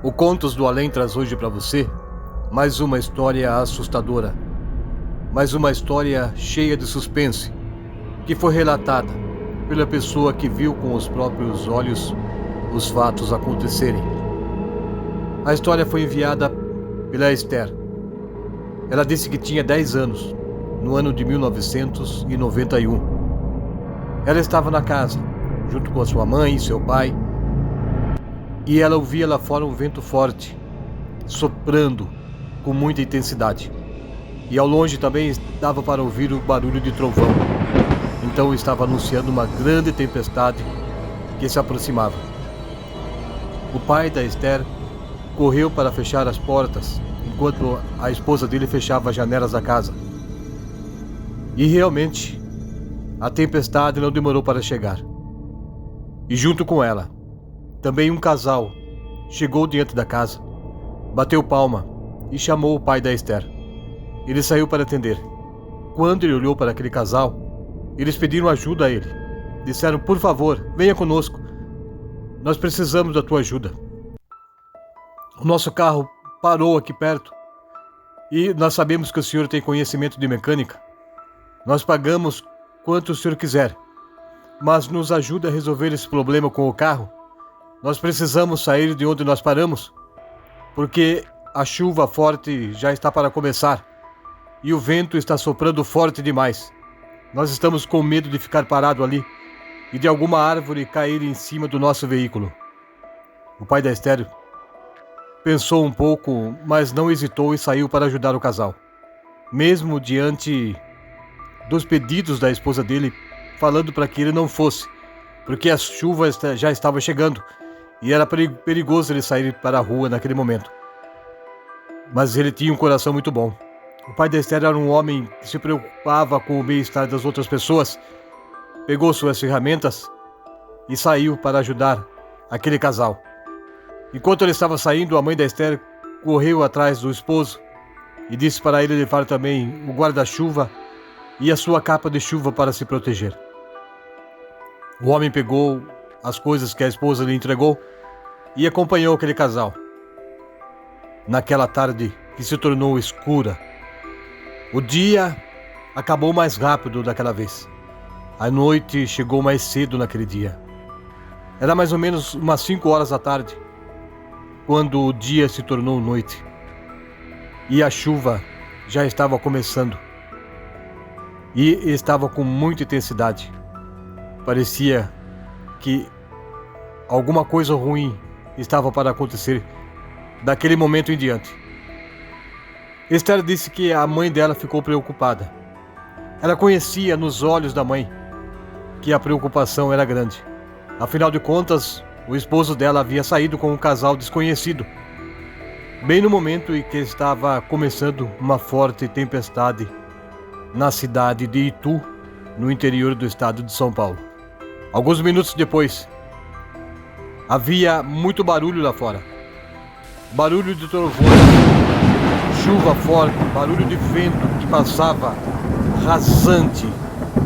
O Contos do Além traz hoje para você mais uma história assustadora, mais uma história cheia de suspense, que foi relatada pela pessoa que viu com os próprios olhos os fatos acontecerem. A história foi enviada pela Esther. Ela disse que tinha 10 anos, no ano de 1991. Ela estava na casa, junto com a sua mãe e seu pai, e ela ouvia lá fora um vento forte, soprando com muita intensidade. E ao longe também dava para ouvir o barulho de trovão. Então estava anunciando uma grande tempestade que se aproximava. O pai da Esther correu para fechar as portas, enquanto a esposa dele fechava as janelas da casa. E realmente, a tempestade não demorou para chegar. E junto com ela, também um casal chegou diante da casa, bateu palma e chamou o pai da Esther. Ele saiu para atender. Quando ele olhou para aquele casal, eles pediram ajuda a ele. Disseram: por favor, venha conosco. Nós precisamos da tua ajuda. O nosso carro parou aqui perto e nós sabemos que o senhor tem conhecimento de mecânica. Nós pagamos quanto o senhor quiser, mas nos ajuda a resolver esse problema com o carro. Nós precisamos sair de onde nós paramos, porque a chuva forte já está para começar e o vento está soprando forte demais. Nós estamos com medo de ficar parado ali e de alguma árvore cair em cima do nosso veículo. O pai da Esther pensou um pouco, mas não hesitou e saiu para ajudar o casal. Mesmo diante dos pedidos da esposa dele, falando para que ele não fosse, porque a chuva já estava chegando e era perigoso ele sair para a rua naquele momento. Mas ele tinha um coração muito bom. O pai da Esther era um homem que se preocupava com o bem-estar das outras pessoas. Pegou suas ferramentas e saiu para ajudar aquele casal. Enquanto ele estava saindo, a mãe da Esther correu atrás do esposo e disse para ele levar também o guarda-chuva e a sua capa de chuva para se proteger. O homem pegou as coisas que a esposa lhe entregou e acompanhou aquele casal. Naquela tarde que se tornou escura, o dia acabou mais rápido daquela vez. A noite chegou mais cedo naquele dia. Era mais ou menos umas 5 horas da tarde, quando o dia se tornou noite. E a chuva já estava começando. E estava com muita intensidade. Parecia que alguma coisa ruim estava para acontecer daquele momento em diante. Esther disse que a mãe dela ficou preocupada. Ela conhecia nos olhos da mãe que a preocupação era grande. Afinal de contas, o esposo dela havia saído com um casal desconhecido, bem no momento em que estava começando uma forte tempestade na cidade de Itu, no interior do estado de São Paulo. Alguns minutos depois, havia muito barulho lá fora. Barulho de trovões, chuva forte, barulho de vento que passava rasante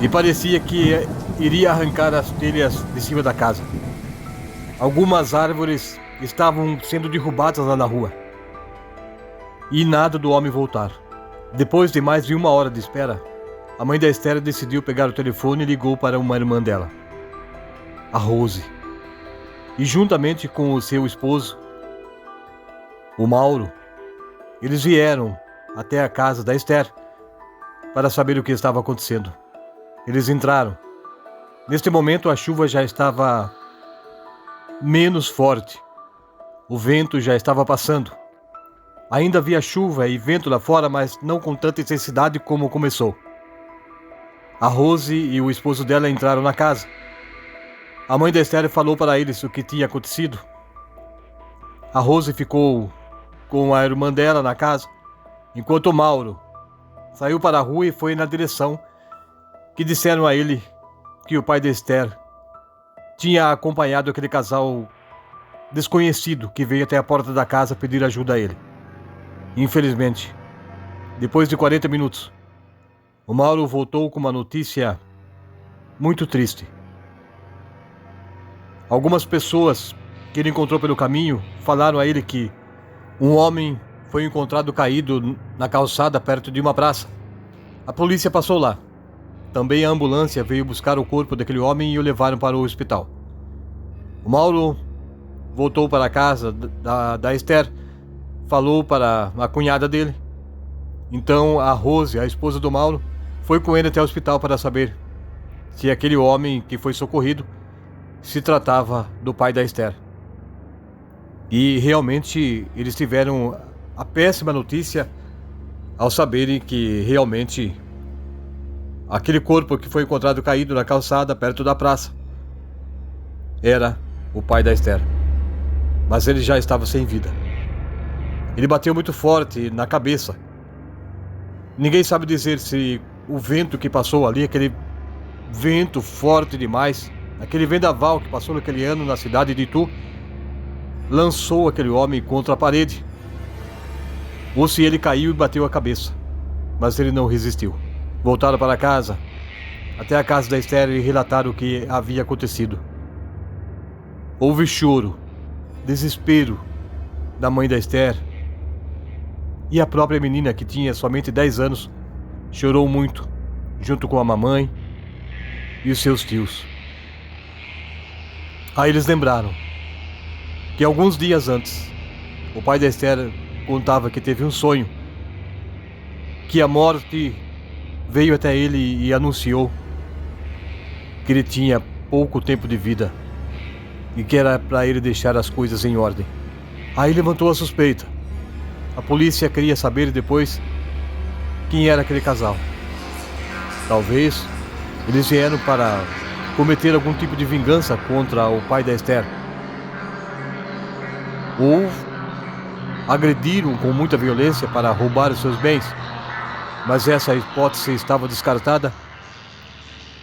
e parecia que iria arrancar as telhas de cima da casa. Algumas árvores estavam sendo derrubadas lá na rua. E nada do homem voltar. Depois de mais de 1 hora de espera, a mãe da Esther decidiu pegar o telefone e ligou para uma irmã dela, a Rose. E juntamente com o seu esposo, o Mauro, eles vieram até a casa da Esther para saber o que estava acontecendo. Eles entraram. Neste momento a chuva já estava menos forte. O vento já estava passando. Ainda havia chuva e vento lá fora, mas não com tanta intensidade como começou. A Rose e o esposo dela entraram na casa. A mãe da Esther falou para eles o que tinha acontecido. A Rose ficou com a irmã dela na casa, enquanto o Mauro saiu para a rua e foi na direção que disseram a ele que o pai da Esther tinha acompanhado aquele casal desconhecido que veio até a porta da casa pedir ajuda a ele. Infelizmente, depois de 40 minutos, o Mauro voltou com uma notícia muito triste. Algumas pessoas que ele encontrou pelo caminho falaram a ele que um homem foi encontrado caído na calçada perto de uma praça. A polícia passou lá. Também a ambulância veio buscar o corpo daquele homem e o levaram para o hospital. O Mauro voltou para a casa da Esther, falou para a cunhada dele. Então a Rose, a esposa do Mauro, foi com ele até o hospital para saber se aquele homem que foi socorrido se tratava do pai da Esther. E realmente eles tiveram a péssima notícia ao saberem que realmente aquele corpo que foi encontrado caído na calçada perto da praça era o pai da Esther. Mas ele já estava sem vida. Ele bateu muito forte na cabeça. Ninguém sabe dizer se o vento que passou ali, aquele vento forte demais, aquele vendaval que passou naquele ano na cidade de Itu, lançou aquele homem contra a parede, ou se ele caiu e bateu a cabeça. Mas ele não resistiu. Voltaram para casa, até a casa da Esther, e relataram o que havia acontecido. Houve choro, desespero da mãe da Esther, e a própria menina, que tinha somente 10 anos, chorou muito, junto com a mamãe e os seus tios. Aí eles lembraram que alguns dias antes, o pai da Esther contava que teve um sonho, que a morte veio até ele e anunciou que ele tinha pouco tempo de vida e que era para ele deixar as coisas em ordem. Aí levantou a suspeita. A polícia queria saber depois quem era aquele casal. Talvez eles vieram para cometer algum tipo de vingança contra o pai da Esther, ou agrediram com muita violência para roubar os seus bens. Mas essa hipótese estava descartada,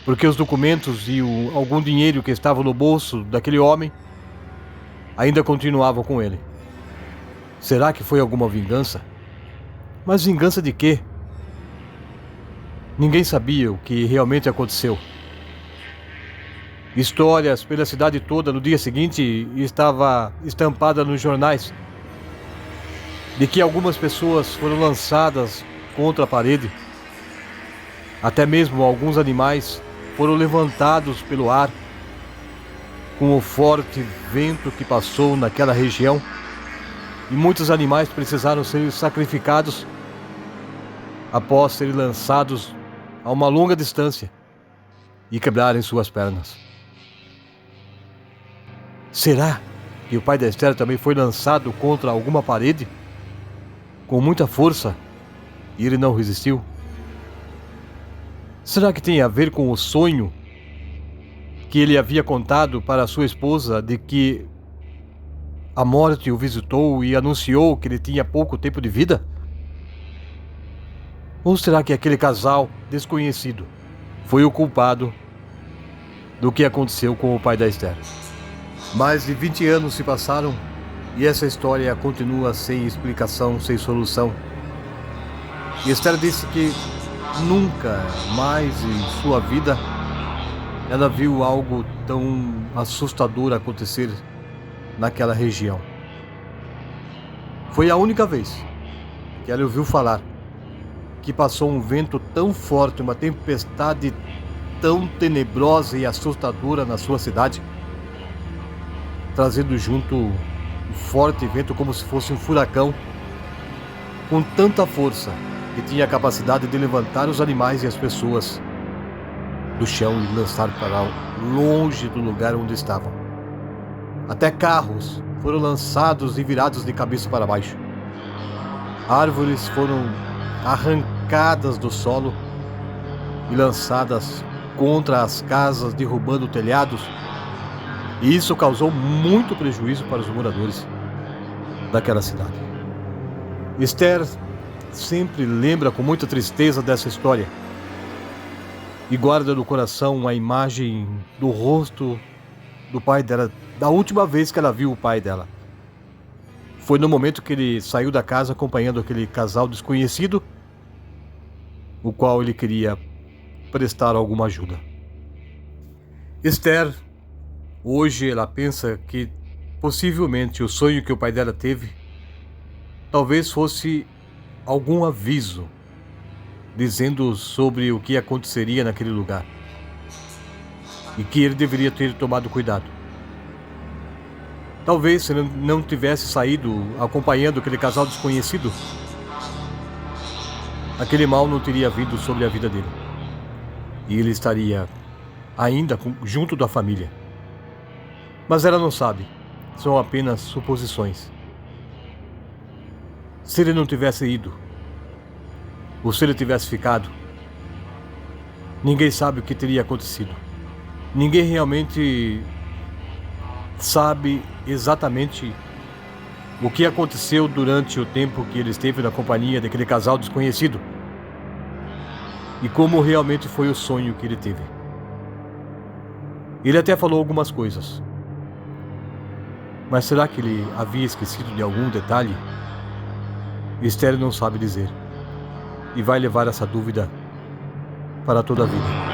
porque os documentos e algum dinheiro que estava no bolso daquele homem ainda continuavam com ele. Será que foi alguma vingança? Mas vingança de quê? Ninguém sabia o que realmente aconteceu. Histórias pela cidade toda no dia seguinte estava estampada nos jornais de que algumas pessoas foram lançadas contra a parede. Até mesmo alguns animais foram levantados pelo ar com o forte vento que passou naquela região, e muitos animais precisaram ser sacrificados após serem lançados a uma longa distância e quebrarem suas pernas. Será que o pai da Esther também foi lançado contra alguma parede com muita força e ele não resistiu? Será que tem a ver com o sonho que ele havia contado para sua esposa de que a morte o visitou e anunciou que ele tinha pouco tempo de vida? Ou será que aquele casal desconhecido foi o culpado do que aconteceu com o pai da Esther? Mais de 20 anos se passaram e essa história continua sem explicação, sem solução. E Esther disse que nunca mais em sua vida ela viu algo tão assustador acontecer naquela região. Foi a única vez que ela ouviu falar que passou um vento tão forte, uma tempestade tão tenebrosa e assustadora na sua cidade, trazendo junto um forte vento como se fosse um furacão, com tanta força que tinha a capacidade de levantar os animais e as pessoas do chão e lançar para longe do lugar onde estavam. Até carros foram lançados e virados de cabeça para baixo. Árvores foram arrancadas do solo e lançadas contra as casas, derrubando telhados. E isso causou muito prejuízo para os moradores daquela cidade. Esther sempre lembra com muita tristeza dessa história e guarda no coração a imagem do rosto do pai dela, da última vez que ela viu o pai dela. Foi no momento que ele saiu da casa acompanhando aquele casal desconhecido, o qual ele queria prestar alguma ajuda. Esther, hoje ela pensa que Possivelmente o sonho que o pai dela teve talvez fosse algum aviso dizendo sobre o que aconteceria naquele lugar e que ele deveria ter tomado cuidado. Talvez se ele não tivesse saído acompanhando aquele casal desconhecido, aquele mal não teria vindo sobre a vida dele. E ele estaria ainda junto da família. Mas ela não sabe. São apenas suposições. Se ele não tivesse ido, ou se ele tivesse ficado, ninguém sabe o que teria acontecido. Ninguém realmente sabe exatamente o que aconteceu durante o tempo que ele esteve na companhia daquele casal desconhecido e como realmente foi o sonho que ele teve. Ele até falou algumas coisas, mas será que ele havia esquecido de algum detalhe? Esther não sabe dizer e vai levar essa dúvida para toda a vida.